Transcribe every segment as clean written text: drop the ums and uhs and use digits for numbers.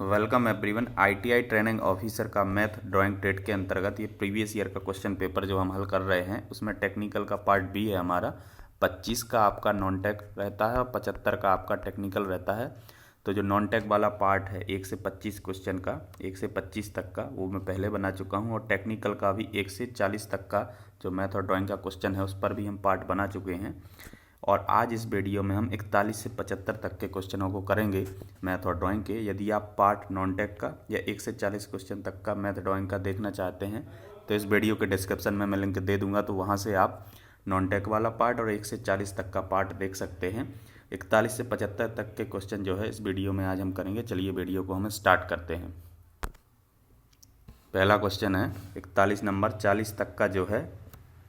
Welcome everyone. ITI training officer का math drawing trade के अंतर्गत ये प्रीवियस ईयर का क्वेश्चन पेपर जो हम हल कर रहे हैं उसमें टेक्निकल का पार्ट बी है हमारा। 25 का आपका नॉन टेक रहता है और 75 का आपका टेक्निकल रहता है। तो जो नॉन टेक वाला पार्ट है 1 से 25 क्वेश्चन का, 1 से 25 तक का वो मैं पहले बना चुका हूँ, और टेक्निकल का भी 1 से 40 तक का जो मैथ और ड्राइंग का क्वेश्चन है उस पर भी हम पार्ट बना चुके हैं। और आज इस वीडियो में हम 41 से 75 तक के क्वेश्चनों को करेंगे मैथ और ड्राइंग के। यदि आप पार्ट नॉन टेक का या 1 से 40 क्वेश्चन तक का मैथ ड्राइंग का देखना चाहते हैं तो इस वीडियो के डिस्क्रिप्शन में मैं लिंक दे दूंगा, तो वहां से आप नॉन टेक वाला पार्ट और 1 से 40 तक का पार्ट देख सकते हैं। 41 से 75 तक के क्वेश्चन जो है इस वीडियो में आज हम करेंगे। चलिए वीडियो को हम स्टार्ट करते हैं। पहला क्वेश्चन है 41 नंबर। 40 तक का जो है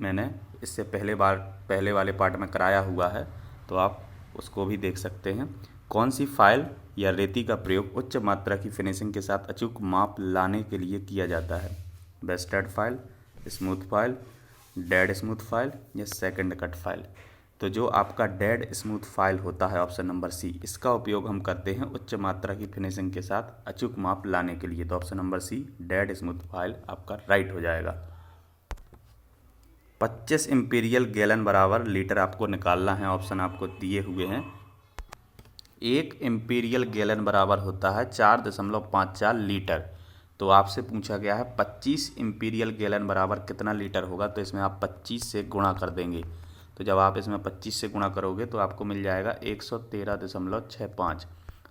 मैंने इससे पहले वाले पार्ट में कराया हुआ है, तो आप उसको भी देख सकते हैं। कौन सी फाइल या रेती का प्रयोग उच्च मात्रा की फिनिशिंग के साथ अचूक माप लाने के लिए किया जाता है? Vested file, smooth file, dead smooth file या सेकंड कट फाइल? तो जो आपका डेड स्मूथ फाइल होता है ऑप्शन नंबर सी, इसका उपयोग हम करते हैं उच्च मात्रा की फिनिशिंग के साथ अचूक माप लाने के लिए। तो option number C dead smooth file आपका राइट हो जाएगा। 25 इंपीरियल गैलन बराबर लीटर आपको निकालना है। ऑप्शन आपको दिए हुए हैं। 1 इंपीरियल गैलन बराबर होता है 4.54 लीटर। तो आपसे पूछा गया है 25 इंपीरियल गैलन बराबर कितना लीटर होगा, तो इसमें आप 25 से गुणा कर देंगे। तो जब आप इसमें 25 से गुणा करोगे तो आपको मिल जाएगा 113.65।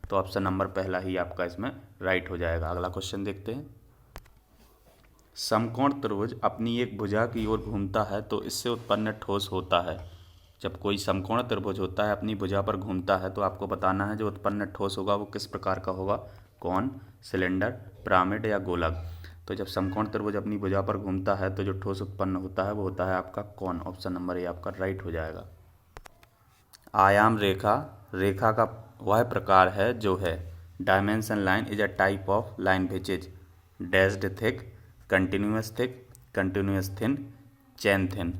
तो ऑप्शन नंबर पहला ही आपका इसमें राइट हो जाएगा। अगला क्वेश्चन देखते हैं। समकोण त्रिभुज अपनी एक भुजा की ओर घूमता है तो इससे उत्पन्न ठोस होता है। जब कोई समकोण त्रिभुज होता है अपनी भुजा पर घूमता है तो आपको बताना है जो उत्पन्न ठोस होगा वो किस प्रकार का होगा। कौन, सिलेंडर, पिरामिड या गोलक? तो जब समकोण त्रिभुज अपनी भुजा पर घूमता है तो जो ठोस उत्पन्न होता है वो होता है आपका कौन। ऑप्शन नंबर ए आपका राइट हो जाएगा। आयाम रेखा रेखा का वह प्रकार है जो है dimension line is a type of line which is dashed thick, continuous thick, continuous thin, chain thin?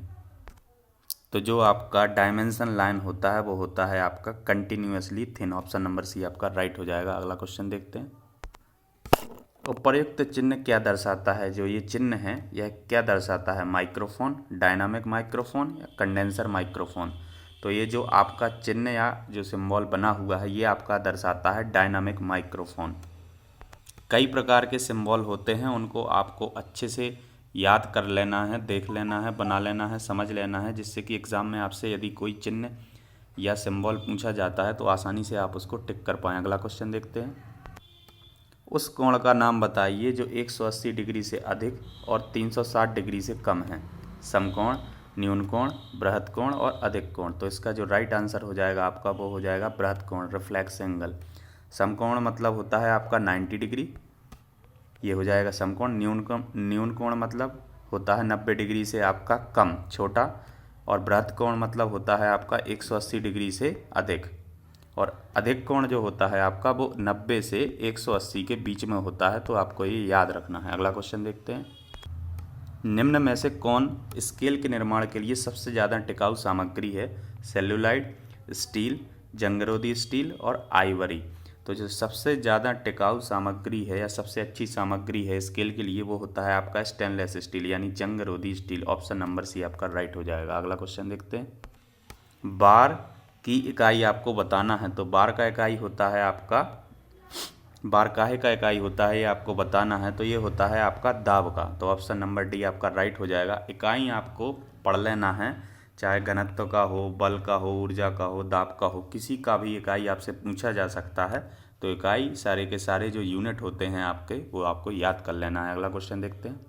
तो जो आपका डायमेंशन लाइन होता है वो होता है आपका continuously thin. Option number C आपका राइट हो जाएगा। अगला क्वेश्चन देखते हैं। उपर्युक्त चिन्ह क्या दर्शाता है? जो ये चिन्ह है यह क्या दर्शाता है? माइक्रोफोन, डायनामिक माइक्रोफोन या कंडेंसर माइक्रोफोन? तो ये जो आपका चिन्ह या जो सिंबल बना हुआ है ये आपका दर्शाता है डायनामिक माइक्रोफोन। कई प्रकार के सिंबल होते हैं, उनको आपको अच्छे से याद कर लेना है, देख लेना है, बना लेना है, समझ लेना है, जिससे कि एग्ज़ाम में आपसे यदि कोई चिन्ह या सिंबल पूछा जाता है तो आसानी से आप उसको टिक कर पाएँ। अगला क्वेश्चन देखते हैं। उस कोण का नाम बताइए जो 180 डिग्री से अधिक और 360 डिग्री से कम है। समकोण, न्यून कोण, बृहद कोण और अधिक कोण? तो इसका जो राइट आंसर हो जाएगा आपका वो हो जाएगा बृहद कोण, रिफ्लेक्स एंगल। समकोण मतलब होता है आपका 90 डिग्री, ये हो जाएगा समकोण। न्यून कोण मतलब होता है 90 डिग्री से आपका कम, छोटा। और बृहद कोण मतलब होता है आपका 180 डिग्री से अधिक। और अधिक कोण जो होता है आपका वो 90 से 180 के बीच में होता है। तो आपको ये याद रखना है। अगला क्वेश्चन देखते हैं। निम्न में से कौन स्केल के निर्माण के लिए सबसे ज़्यादा टिकाऊ सामग्री है? सेल्यूलाइड, स्टील, जंगरोधी स्टील और आइवरी? तो जो सबसे ज़्यादा टिकाऊ सामग्री है या सबसे अच्छी सामग्री है स्केल के लिए वो होता है आपका स्टेनलेस स्टील यानी जंगरोधी स्टील। ऑप्शन नंबर सी आपका राइट हो जाएगा। अगला क्वेश्चन देखते हैं। बार की इकाई आपको बताना है। तो बार का इकाई होता है आपका, बार काहे का इकाई होता है ये आपको बताना है। तो ये होता है आपका दाब का। तो ऑप्शन नंबर डी आपका राइट हो जाएगा। इकाई आपको पढ़ लेना है, चाहे घनत्व का हो, बल का हो, ऊर्जा का हो, दाब का हो, किसी का भी इकाई आपसे पूछा जा सकता है। तो इकाई सारे के सारे जो यूनिट होते हैं आपके वो आपको याद कर लेना है। अगला क्वेश्चन देखते हैं।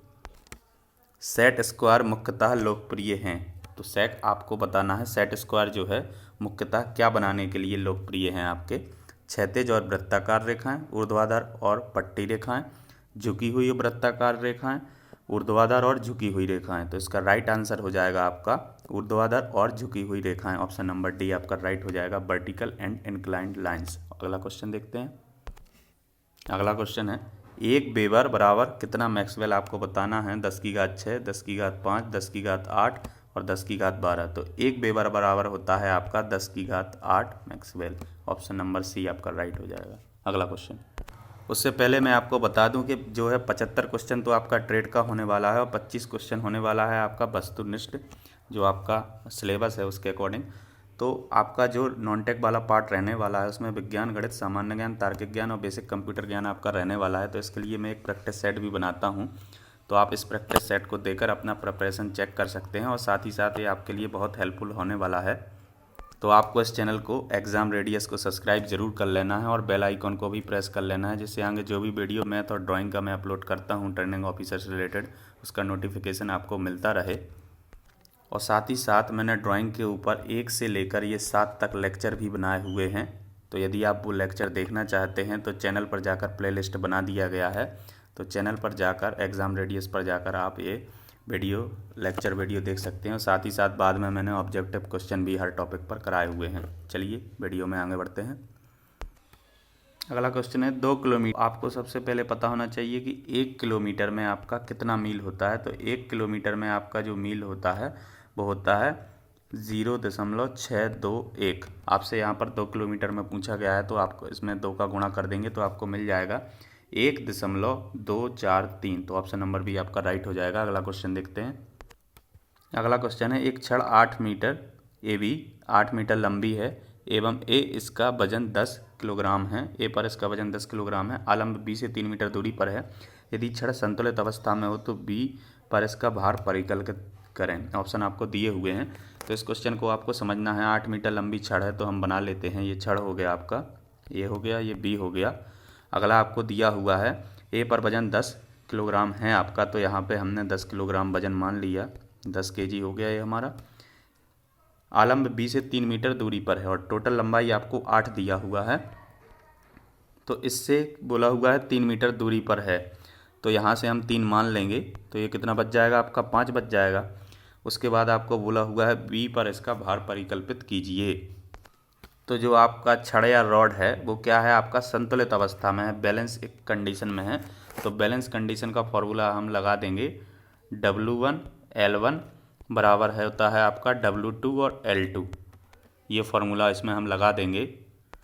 सेट स्क्वायर मुख्यतः लोकप्रिय हैं। तो सेट आपको बताना है। सेट स्क्वायर जो है मुख्यतः क्या बनाने के लिए लोकप्रिय हैं आपके? क्षैतिज और वृत्ताकार रेखाएं, ऊर्ध्वाधर और पट्टी रेखाएं, झुकी हुई वृत्ताकार रेखाएं, ऊर्ध्वाधर और झुकी हुई रेखाएं? तो इसका राइट आंसर हो जाएगा आपका ऊर्ध्वाधर और झुकी हुई रेखाएं। ऑप्शन नंबर डी आपका राइट हो जाएगा, वर्टिकल एंड इंक्लाइंड लाइंस। अगला क्वेश्चन देखते हैं। अगला क्वेश्चन है 1 वेबर बराबर कितना मैक्सवेल? आपको बताना है 10 की घात 6, 10 की घात 5, 10 की घात 8 और 10 की घात 12। तो 1 वेबर बराबर होता है आपका 10 की घात 8 मैक्सवेल। ऑप्शन नंबर सी आपका राइट हो जाएगा। अगला क्वेश्चन। उससे पहले मैं आपको बता दूं कि जो है 75 क्वेश्चन तो आपका ट्रेड का होने वाला है और 25 क्वेश्चन होने वाला है आपका वस्तुनिष्ठ, जो आपका सिलेबस है उसके अकॉर्डिंग। तो आपका जो नॉन टेक वाला पार्ट रहने वाला है उसमें विज्ञान, गणित, सामान्य ज्ञान, तार्किक ज्ञान और बेसिक कंप्यूटर ज्ञान आपका रहने वाला है। तो इसके लिए मैं एक प्रैक्टिस सेट भी बनाता हूँ, तो आप इस प्रैक्टिस सेट को देकर अपना प्रिपरेशन चेक कर सकते हैं और साथ ही साथ ये आपके लिए बहुत हेल्पफुल होने वाला है। तो आपको इस चैनल को एग्ज़ाम रेडियस को सब्सक्राइब जरूर कर लेना है और बेल आइकॉन को भी प्रेस कर लेना है, जिससे आगे जो भी वीडियो मैथ और ड्राइंग का मैं अपलोड करता हूँ टर्निंग ऑफिसर से रिलेटेड, उसका नोटिफिकेशन आपको मिलता रहे। और साथ ही साथ मैंने ड्राइंग के ऊपर 1 से लेकर ये 7 तक लेक्चर भी बनाए हुए हैं। तो यदि आप वो लेक्चर देखना चाहते हैं तो चैनल पर जाकर प्लेलिस्ट बना दिया गया है, तो चैनल पर जाकर एग्ज़ाम रेडियस पर जाकर आप ये लेक्चर वीडियो देख सकते हैं। और साथ ही साथ बाद में मैंने ऑब्जेक्टिव क्वेश्चन भी हर टॉपिक पर कराए हुए हैं। चलिए वीडियो में आगे बढ़ते हैं। अगला क्वेश्चन है 2 किलोमीटर। आपको सबसे पहले पता होना चाहिए कि 1 किलोमीटर में आपका कितना मील होता है। तो 1 किलोमीटर में आपका जो मील होता है वो होता है 0.621। आपसे यहाँ पर 2 किलोमीटर में पूछा गया है, तो आपको इसमें 2 का गुणा कर देंगे तो आपको मिल जाएगा 1.243। तो ऑप्शन नंबर भी आपका राइट हो जाएगा। अगला क्वेश्चन देखते हैं। अगला क्वेश्चन है एक छड़ 8 मीटर ए बी 8 मीटर लंबी है एवं ए इसका वजन 10 किलोग्राम है। ए पर इसका वजन 10 किलोग्राम है। आलम्ब बी से 3 मीटर दूरी पर है। यदि छड़ संतुलित अवस्था में हो तो बी पर इसका भार परिकलित करें। ऑप्शन आपको दिए हुए हैं, तो इस क्वेश्चन को आपको समझना है। 8 मीटर लंबी छड़ है तो हम बना लेते हैं। ये छड़ हो गया आपका, ये हो गया, ये बी हो गया। अगला आपको दिया हुआ है ए पर वजन 10 किलोग्राम है आपका, तो यहाँ पे हमने 10 किलोग्राम वजन मान लिया, 10 केजी हो गया ये हमारा। आलम्ब बी से 3 मीटर दूरी पर है और टोटल लंबाई आपको 8 दिया हुआ है, तो इससे बोला हुआ है 3 मीटर दूरी पर है, तो यहाँ से हम 3 मान लेंगे तो ये कितना बच जाएगा आपका, 5 बच जाएगा। उसके बाद आपको बोला हुआ है बी पर इसका भार परिकल्पित कीजिए। तो जो आपका छड़ या रॉड है वो क्या है आपका, संतुलित अवस्था में है, बैलेंस एक कंडीशन में है। तो बैलेंस कंडीशन का फॉर्मूला हम लगा देंगे W1 L1 बराबर है होता है आपका W2 और L2। ये फार्मूला इसमें हम लगा देंगे।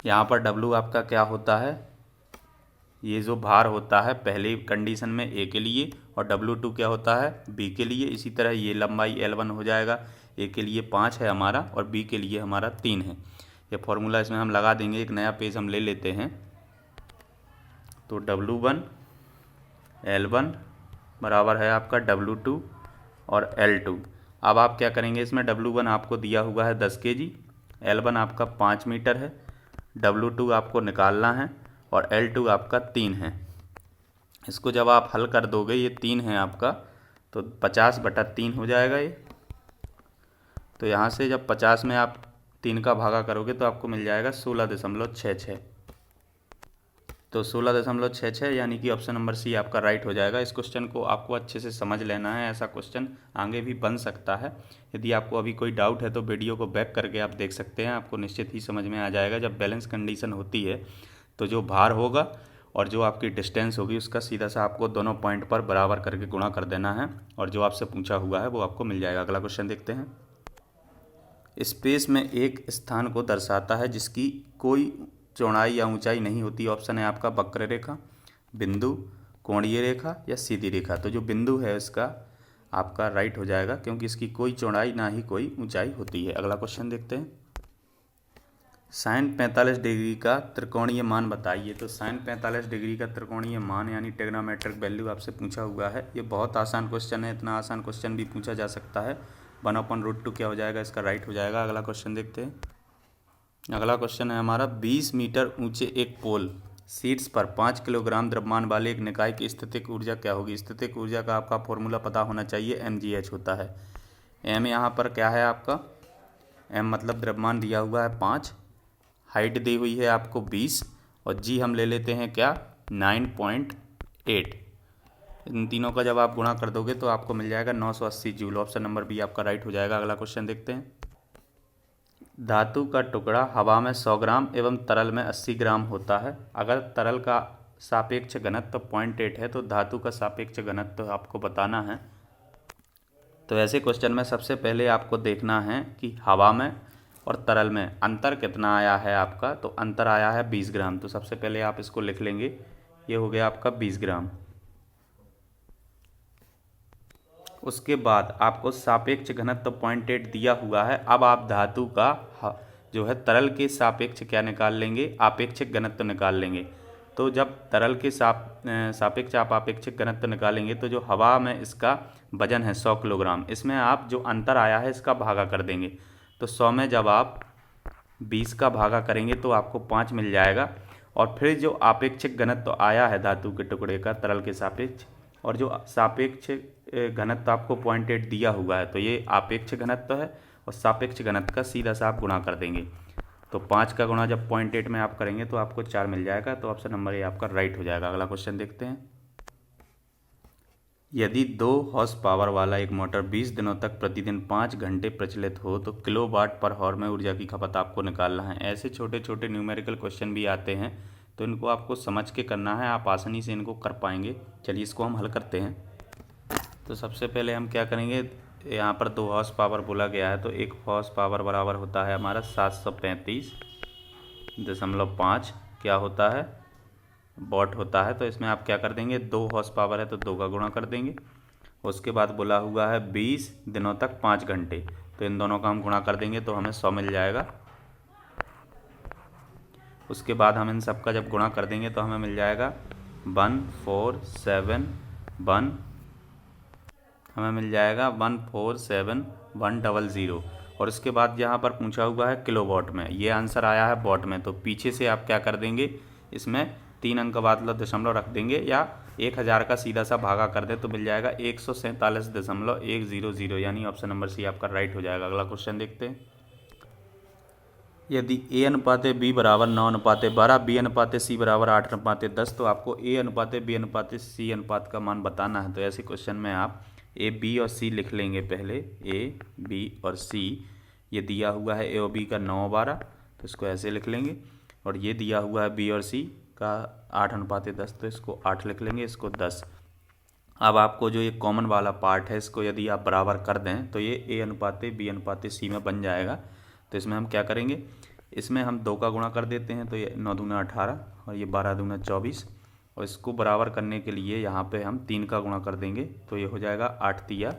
यहाँ पर W आपका क्या होता है, ये जो भार होता है पहली कंडीशन में ए के लिए, और W2 क्या होता है बी के लिए। इसी तरह ये लंबाई L1 हो जाएगा, ए के लिए 5 है हमारा और बी के लिए हमारा 3 है। ये फार्मूला इसमें हम लगा देंगे। एक नया पेज हम ले लेते हैं। तो W1 L1 बराबर है आपका W2 और L2। अब आप क्या करेंगे, इसमें W1 आपको दिया हुआ है 10 केजी, L1 आपका 5 मीटर है, W2 आपको निकालना है और L2 आपका 3 है। इसको जब आप हल कर दोगे, ये 3 है आपका, तो 50/3 हो जाएगा ये। तो यहाँ से जब 50 में आप 3 का भागा करोगे तो आपको मिल जाएगा 16.66। तो 16.66 यानी कि ऑप्शन नंबर सी आपका राइट हो जाएगा। इस क्वेश्चन को आपको अच्छे से समझ लेना है, ऐसा क्वेश्चन आगे भी बन सकता है। यदि आपको अभी कोई डाउट है तो वीडियो को बैक करके आप देख सकते हैं, आपको निश्चित ही समझ में आ जाएगा। जब बैलेंस कंडीशन होती है तो जो भार होगा और जो आपकी डिस्टेंस होगी उसका सीधा सा आपको दोनों पॉइंट पर बराबर करके गुणा कर देना है और जो आपसे पूछा हुआ है वो आपको मिल जाएगा। अगला क्वेश्चन देखते हैं। स्पेस में एक स्थान को दर्शाता है जिसकी कोई चौड़ाई या ऊंचाई नहीं होती। ऑप्शन है आपका वक्र रेखा, बिंदु, कोणीय रेखा या सीधी रेखा। तो जो बिंदु है इसका आपका राइट हो जाएगा, क्योंकि इसकी कोई चौड़ाई ना ही कोई ऊंचाई होती है। अगला क्वेश्चन देखते हैं। sin 45 डिग्री का त्रिकोणीय मान बताइए। तो sin 45 डिग्री का त्रिकोणीय मान यानी ट्रिग्नोमेट्रिक वैल्यू आपसे पूछा हुआ है। ये बहुत आसान क्वेश्चन है, इतना आसान क्वेश्चन भी पूछा जा सकता है। 1/√2 क्या हो जाएगा, इसका राइट हो जाएगा। अगला क्वेश्चन देखते हैं। अगला क्वेश्चन है हमारा 20 मीटर ऊंचे एक पोल शीट्स पर 5 किलोग्राम द्रव्यमान वाले एक निकाय की स्थितिक ऊर्जा क्या होगी। स्थितिक ऊर्जा का आपका फॉर्मूला पता होना चाहिए, mgh होता है। m यहाँ पर क्या है आपका, m मतलब द्रव्यमान दिया हुआ है 5, हाइट दी हुई है आपको 20 और g हम ले लेते हैं क्या 9.8। इन तीनों का जब आप गुणा कर दोगे तो आपको मिल जाएगा 980 जूल। ऑप्शन नंबर बी आपका राइट हो जाएगा। अगला क्वेश्चन देखते हैं। धातु का टुकड़ा हवा में 100 ग्राम एवं तरल में 80 ग्राम होता है। अगर तरल का सापेक्ष घनत्व 0.8 है तो धातु का सापेक्ष घनत्व आपको बताना है। तो ऐसे क्वेश्चन में सबसे पहले आपको देखना है कि हवा में और तरल में अंतर कितना आया है आपका। तो अंतर आया है 20 ग्राम। तो सबसे पहले आप इसको लिख लेंगे, ये हो गया आपका 20 ग्राम। उसके बाद आपको सापेक्ष घनत्व 0.8 दिया हुआ है। अब आप धातु का जो है तरल के सापेक्ष क्या निकाल लेंगे, आपेक्षिक घनत्व निकाल लेंगे। तो जब तरल के सापेक्ष आप आपेक्षिक घनत्व निकालेंगे तो जो हवा में इसका वजन है 100 किलोग्राम, इसमें आप जो अंतर आया है इसका भागा कर देंगे। तो 100 में जब आप 20 का भागा करेंगे तो आपको 5 मिल जाएगा। और फिर जो आपेक्षिक घनत्व आया है धातु के टुकड़े का तरल के सापेक्ष, और जो सापेक्ष घनत्व आपको 0.8 दिया हुआ है, तो ये आपेक्ष घनत्व है और सापेक्ष घनत्व का सीधा सा आप गुणा कर देंगे। तो 5 का गुणा जब 0.8 में आप करेंगे तो आपको 4 मिल जाएगा। तो ऑप्शन नंबर ए आपका राइट हो जाएगा। अगला क्वेश्चन देखते हैं। यदि 2 हॉर्स पावर वाला एक मोटर 20 दिनों तक प्रतिदिन 5 घंटे प्रचलित हो तो किलोवाट पर हॉर में ऊर्जा की खपत आपको निकालना है। ऐसे छोटे छोटे न्यूमेरिकल क्वेश्चन भी आते हैं, तो इनको आपको समझ के करना है, आप आसानी से इनको कर पाएंगे। चलिए इसको हम हल करते हैं। तो सबसे पहले हम क्या करेंगे, यहाँ पर 2 हॉर्स पावर बोला गया है, तो 1 हॉर्स पावर बराबर होता है हमारा 735.5 क्या होता है, वॉट होता है। तो इसमें आप क्या कर देंगे, 2 हॉर्स पावर है तो 2 का गुणा कर देंगे। उसके बाद बोला हुआ है 20 दिनों तक 5 घंटे, तो इन दोनों का हम गुणा कर देंगे तो हमें 100 मिल जाएगा। उसके बाद हम इन सब का जब गुणा कर देंगे तो हमें मिल जाएगा 147 हमें मिल जाएगा 147,100। और उसके बाद यहाँ पर पूछा हुआ है किलोवाट में, ये आंसर आया है वॉट में। तो पीछे से आप क्या कर देंगे, इसमें 3 अंक बाद दशमलव रख देंगे या 1000 का सीधा सा भागा कर दे तो मिल जाएगा 147.100, यानी ऑप्शन नंबर सी आपका राइट हो जाएगा। अगला क्वेश्चन देखते हैं। यदि A अनुपात B बराबर 9 अनुपात 12, B अनुपात C बराबर 8 अनुपात 10, तो आपको A अनुपात B अनुपात C अनुपात का मान बताना है। तो ऐसे क्वेश्चन में आप A, B और C लिख लेंगे पहले, A, B और C। ये दिया हुआ है A और B का 9 और 12, तो इसको ऐसे लिख लेंगे। और ये दिया हुआ है B और C का 8 अनुपात 10, तो इसको 8 लिख लेंगे, इसको 10। अब आपको जो ये कॉमन वाला पार्ट है इसको यदि आप बराबर कर दें तो ये A अनुपात B अनुपात C में बन जाएगा। तो इसमें हम क्या करेंगे, इसमें हम 2 का गुणा कर देते हैं, तो ये 9 दूना 18 और ये 12 दूना 24। और इसको बराबर करने के लिए यहाँ पे हम 3 का गुणा कर देंगे, तो ये हो जाएगा 8 तिया,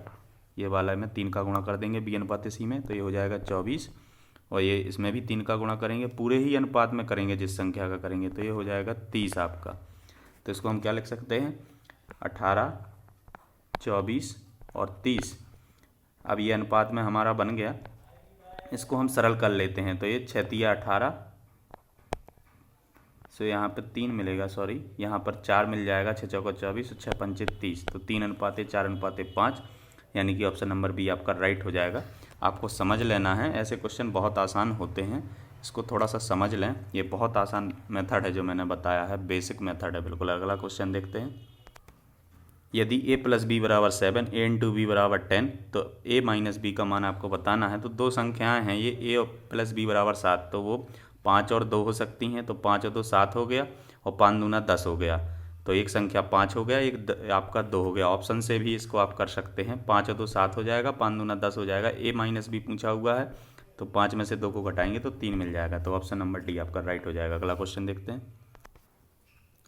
ये वाला में 3 का गुणा कर देंगे B अनुपात C में, तो ये हो जाएगा 24। और ये इसमें भी 3 का गुणा करेंगे, पूरे ही अनुपात में करेंगे जिस संख्या का करेंगे, तो ये हो जाएगा 30 आपका। तो इसको हम क्या लिख सकते हैं, 18, 24 और 30। अब ये अनुपात में हमारा बन गया, इसको हम सरल कर लेते हैं। तो ये 6 तिया 18, सो यहाँ पर 3 मिलेगा, सॉरी यहाँ पर 4 मिल जाएगा, 6 चौका 24 और 6 पंचे 30, तो 3 अनुपात 4 अनुपात 5, यानी कि ऑप्शन नंबर बी आपका राइट हो जाएगा। आपको समझ लेना है, ऐसे क्वेश्चन बहुत आसान होते हैं, इसको थोड़ा सा समझ लें। ये बहुत आसान मेथड है जो मैंने बताया है, बेसिक मेथड है बिल्कुल। अगला क्वेश्चन देखते हैं। यदि a + b बराबर 7, a × b बराबर 10, तो a - b का मान आपको बताना है। तो 2 संख्याएं हैं, ये a + b बराबर 7, तो वो 5 और 2 हो सकती हैं। तो 5 और 2 7 हो गया और 5 दूना 10 हो गया। तो एक संख्या 5 हो गया, एक आपका 2 हो गया। ऑप्शन से भी इसको आप कर सकते हैं, 5 और 2 7 हो जाएगा, 5 दूना 10 हो जाएगा। a - b पूछा हुआ है, तो 5 में से 2 को घटाएंगे तो 3 मिल जाएगा। तो ऑप्शन नंबर डी आपका राइट हो जाएगा। अगला क्वेश्चन देखते हैं।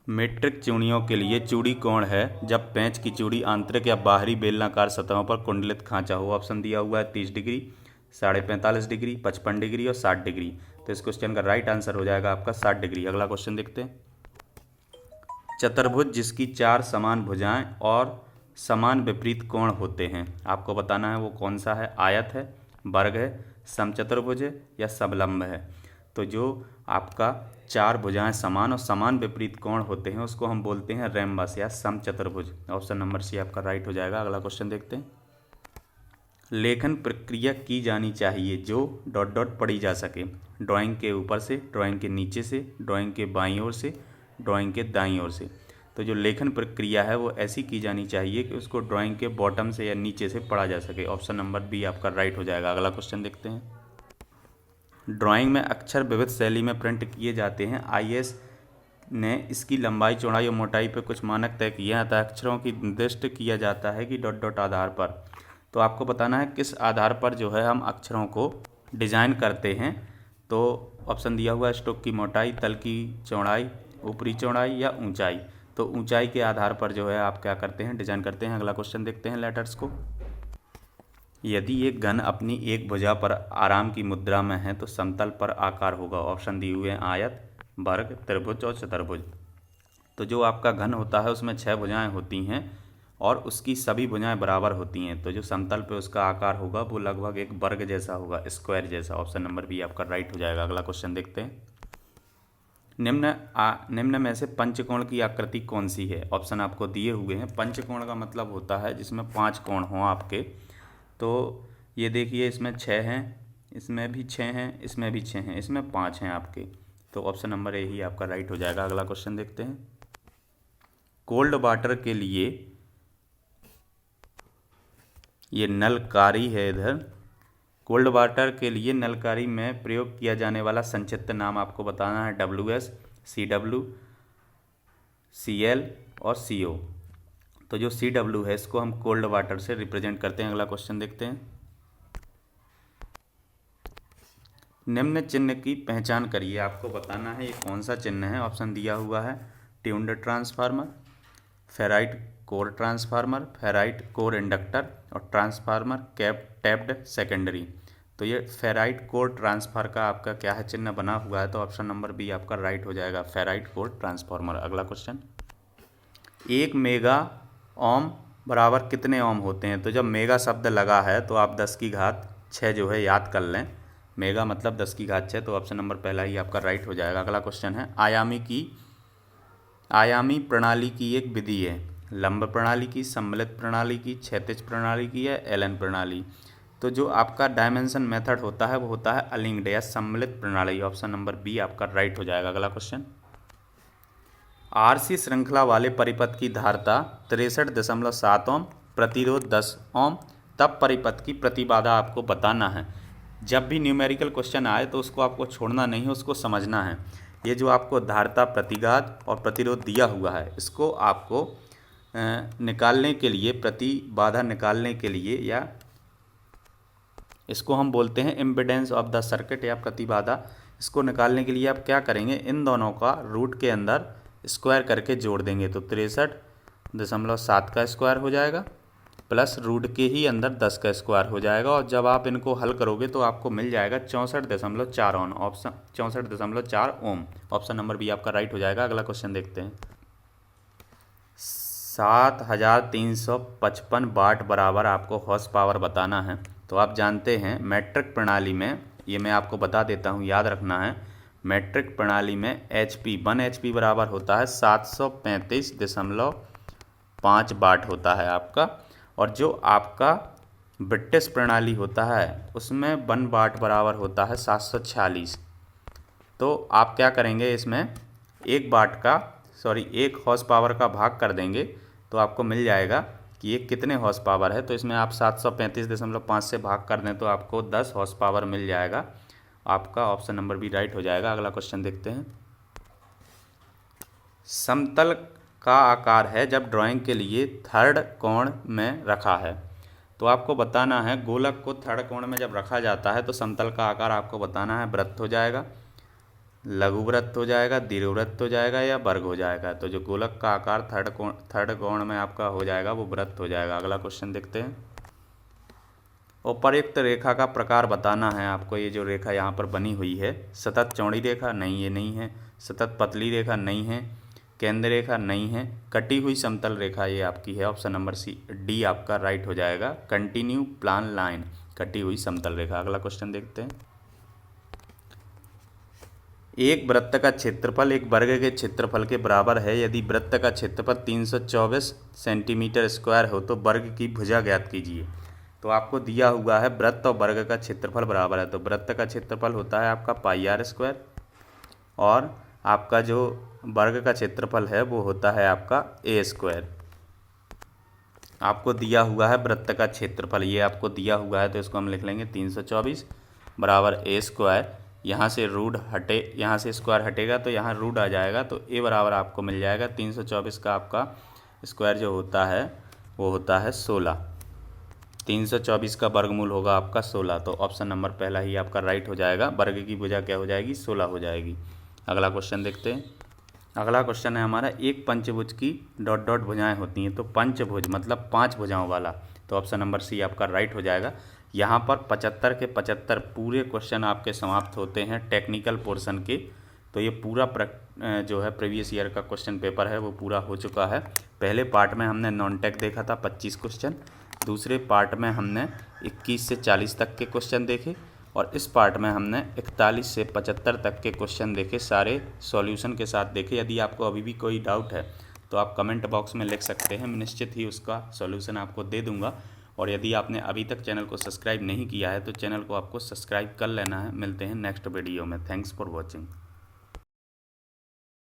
मीट्रिक चूड़ियों के लिए चूड़ी कोण है जब पेंच की चूड़ी आंतरिक या बाहरी बेलनाकार सतहों पर कुंडलित खांचा हो। ऑप्शन दिया हुआ है 30 डिग्री, 45.5 डिग्री, 55 डिग्री और 60 डिग्री। तो इस क्वेश्चन का राइट आंसर हो जाएगा आपका 60 डिग्री। अगला क्वेश्चन देखते हैं। चतुर्भुज जिसकी 4 समान भुजाएं और समान विपरीत कोण होते हैं, आपको बताना है वो कौन सा है। आयत है, वर्ग है, समचतुर्भुज है या समलंब है। तो जो आपका 4 भुजाएं समान और समान विपरीत कोण होते हैं उसको हम बोलते हैं रेम्बस या समचतुर्भुज। ऑप्शन नंबर सी आपका राइट हो जाएगा। अगला क्वेश्चन देखते हैं। लेखन प्रक्रिया की जानी चाहिए जो ... पढ़ी जा सके। ड्राइंग के ऊपर से, ड्राइंग के नीचे से, ड्राइंग के बाईं ओर से, ड्राइंग के दाईं ओर से। तो जो लेखन प्रक्रिया है वो ऐसी की जानी चाहिए कि उसको ड्राइंग के बॉटम से या नीचे से पढ़ा जा सके। ऑप्शन नंबर बी आपका राइट हो जाएगा। अगला क्वेश्चन देखते हैं। ड्राइंग में अक्षर विविध शैली में प्रिंट किए जाते हैं। IAS ने इसकी लंबाई, चौड़ाई और मोटाई पर कुछ मानक तय किए हैं, अतः अक्षरों की निर्दिष्ट किया जाता है कि ... आधार पर। तो आपको बताना है किस आधार पर जो है हम अक्षरों को डिज़ाइन करते हैं। तो ऑप्शन दिया हुआ है स्ट्रोक की मोटाई, तल की चौड़ाई, ऊपरी चौड़ाई या ऊंचाई। तो ऊंचाई के आधार पर जो है आप क्या करते हैं, डिजाइन करते हैं। अगला क्वेश्चन देखते हैं लेटर्स को। यदि एक घन अपनी एक भुजा पर आराम की मुद्रा में है तो समतल पर आकार होगा। ऑप्शन दिए हुए हैं आयत, वर्ग, त्रिभुज और चतुर्भुज। तो जो आपका घन होता है उसमें 6 भुजाएं होती हैं और उसकी सभी भुजाएं बराबर होती हैं। तो जो समतल पे उसका आकार होगा वो लगभग एक वर्ग जैसा होगा, स्क्वायर जैसा। ऑप्शन नंबर बी आपका राइट हो जाएगा। अगला क्वेश्चन देखते हैं। निम्न में से पंचकोण की आकृति कौन सी है। ऑप्शन आपको दिए हुए हैं। पंचकोण का मतलब होता है जिसमें 5 कोण हों आपके। तो ये देखिए, इसमें 6 हैं, इसमें भी 6 हैं, इसमें भी 6 हैं, इसमें 5 हैं आपके। तो ऑप्शन नंबर ए ही आपका राइट हो जाएगा। अगला क्वेश्चन देखते हैं। कोल्ड वाटर के लिए, ये नलकारी है इधर, कोल्ड वाटर के लिए नलकारी में प्रयोग किया जाने वाला संक्षिप्त नाम आपको बताना है। WS, CW, CL और CO। तो जो CW है इसको हम कोल्ड वाटर से रिप्रेजेंट करते हैं। अगला क्वेश्चन देखते हैं। निम्न चिन्ह की पहचान करिए। आपको बताना है ये कौन सा चिन्ह है। ऑप्शन दिया हुआ है tuned transformer, ferrite core transformer, ferrite core inductor और ट्रांसफार्मर टैप्ड सेकेंडरी। तो ये फेराइट कोर ट्रांसफार का आपका क्या है, चिन्ह बना हुआ है। तो ऑप्शन नंबर बी आपका राइट हो जाएगा, फेराइट कोर ट्रांसफार्मर। अगला क्वेश्चन। 1 मेगा ओम बराबर कितने ओम होते हैं। तो जब मेगा शब्द लगा है तो आप 10 की घात 6 जो है याद कर लें। मेगा मतलब 10 की घात 6। तो ऑप्शन नंबर पहला ही आपका राइट हो जाएगा। अगला क्वेश्चन है। आयामी प्रणाली की एक विधि है। लंब प्रणाली की, सम्मिलित प्रणाली की, क्षैतिज प्रणाली की या एलन प्रणाली। तो जो आपका डायमेंशन मेथड होता है वो होता है अलिंक्ड या सम्मिलित प्रणाली। ऑप्शन नंबर बी आपका राइट हो जाएगा। अगला क्वेश्चन। RC श्रृंखला वाले परिपथ की धारिता 63.7 ओम, प्रतिरोध 10 ओम, तब परिपथ की प्रतिबाधा आपको बताना है। जब भी न्यूमेरिकल क्वेश्चन आए तो उसको आपको छोड़ना नहीं है, उसको समझना है। ये जो आपको धारिता, प्रतिघात और प्रतिरोध दिया हुआ है, इसको आपको निकालने के लिए, प्रतिबाधा निकालने के लिए, या इसको हम बोलते हैं इम्पीडेंस ऑफ द सर्किट या प्रतिबाधा, इसको निकालने के लिए आप क्या करेंगे, इन दोनों का रूट के अंदर स्क्वायर करके जोड़ देंगे। तो 63.7 का स्क्वायर हो जाएगा प्लस रूट के ही अंदर 10 का स्क्वायर हो जाएगा। और जब आप इनको हल करोगे तो आपको मिल जाएगा 64.4 ओम। ऑप्शन 64.4 ओम। ऑप्शन नंबर बी आपका राइट हो जाएगा। अगला क्वेश्चन देखते हैं। 7355 वाट बराबर आपको हॉर्स पावर बताना है। तो आप जानते हैं मैट्रिक प्रणाली में, ये मैं आपको बता देता हूँ, याद रखना है। मैट्रिक प्रणाली में HP 1 HP बराबर होता है 735.5 वाट होता है आपका। और जो आपका ब्रिटिश प्रणाली होता है उसमें 1 वाट बराबर होता है 746। तो आप क्या करेंगे, इसमें 1 हॉर्स पावर का भाग कर देंगे तो आपको मिल जाएगा कि ये कितने हॉर्स पावर है। तो इसमें आप 735.5 से भाग कर दें तो आपको 10 हॉर्स पावर मिल जाएगा। आपका ऑप्शन नंबर भी राइट हो जाएगा। अगला क्वेश्चन देखते हैं। समतल का आकार है जब ड्राइंग के लिए थर्ड कोण में रखा है। तो आपको बताना है गोलक को थर्ड कोण में जब रखा जाता है तो समतल का आकार आपको बताना है वृत्त हो जाएगा, लघु वृत्त हो जाएगा, दीर्घवृत्त हो जाएगा या वर्ग हो जाएगा। तो जो गोलक का आकार थर्ड कोण में आपका हो जाएगा वो वृत्त हो जाएगा। अगला क्वेश्चन देखते हैं। उपर्युक्त रेखा का प्रकार बताना है आपको। ये जो रेखा यहाँ पर बनी हुई है, सतत चौड़ी रेखा नहीं, ये नहीं है। सतत पतली रेखा नहीं है। केंद्र रेखा नहीं है। कटी हुई समतल रेखा ये आपकी है। ऑप्शन नंबर डी आपका राइट हो जाएगा। कंटिन्यू प्लान लाइन, कटी हुई समतल रेखा। अगला क्वेश्चन देखते हैं। एक वृत्त का क्षेत्रफल एक वर्ग के क्षेत्रफल के बराबर है यदि वृत्त का क्षेत्रफल 324 सेंटीमीटर स्क्वायर हो तो वर्ग की भुजा ज्ञात कीजिए। तो आपको दिया हुआ है वृत्त और वर्ग का क्षेत्रफल बराबर है। तो वृत्त का क्षेत्रफल होता है आपका πr² और आपका जो वर्ग का क्षेत्रफल है वो होता है आपका a²। आपको दिया हुआ है वृत्त का क्षेत्रफल, ये आपको दिया हुआ है तो इसको हम लिख लेंगे 324 बराबर a²। यहाँ से रूट हटे, यहाँ से स्क्वायर हटेगा तो यहाँ रूट आ जाएगा। तो a बराबर आपको मिल जाएगा 324 का आपका स्क्वायर जो होता है वो होता है 16। 324 का वर्गमूल होगा आपका 16। तो ऑप्शन नंबर पहला ही आपका राइट हो जाएगा। वर्ग की भुजा क्या हो जाएगी, 16 हो जाएगी। अगला क्वेश्चन देखते हैं। अगला क्वेश्चन है हमारा, एक पंचभुज की डॉट डॉट भुजाएं होती हैं। तो पंचभुज मतलब 5 भुजाओं वाला, तो ऑप्शन नंबर सी आपका राइट हो जाएगा। यहाँ पर 75 के 75 पूरे क्वेश्चन आपके समाप्त होते हैं टेक्निकल पोर्शन के। तो ये पूरा जो है प्रीवियस ईयर का क्वेश्चन पेपर है वो पूरा हो चुका है। पहले पार्ट में हमने नॉन टेक देखा था 25 क्वेश्चन, दूसरे पार्ट में हमने 21 से 40 तक के क्वेश्चन देखे, और इस पार्ट में हमने 41 से 75 तक के क्वेश्चन देखे, सारे सॉल्यूशन के साथ देखे। यदि आपको अभी भी कोई डाउट है तो आप कमेंट बॉक्स में लिख सकते हैं, मैं निश्चित ही उसका सॉल्यूशन आपको दे दूंगा। और यदि आपने अभी तक चैनल को सब्सक्राइब नहीं किया है तो चैनल को आपको सब्सक्राइब कर लेना है। मिलते हैं नेक्स्ट वीडियो में। Thanks for watching.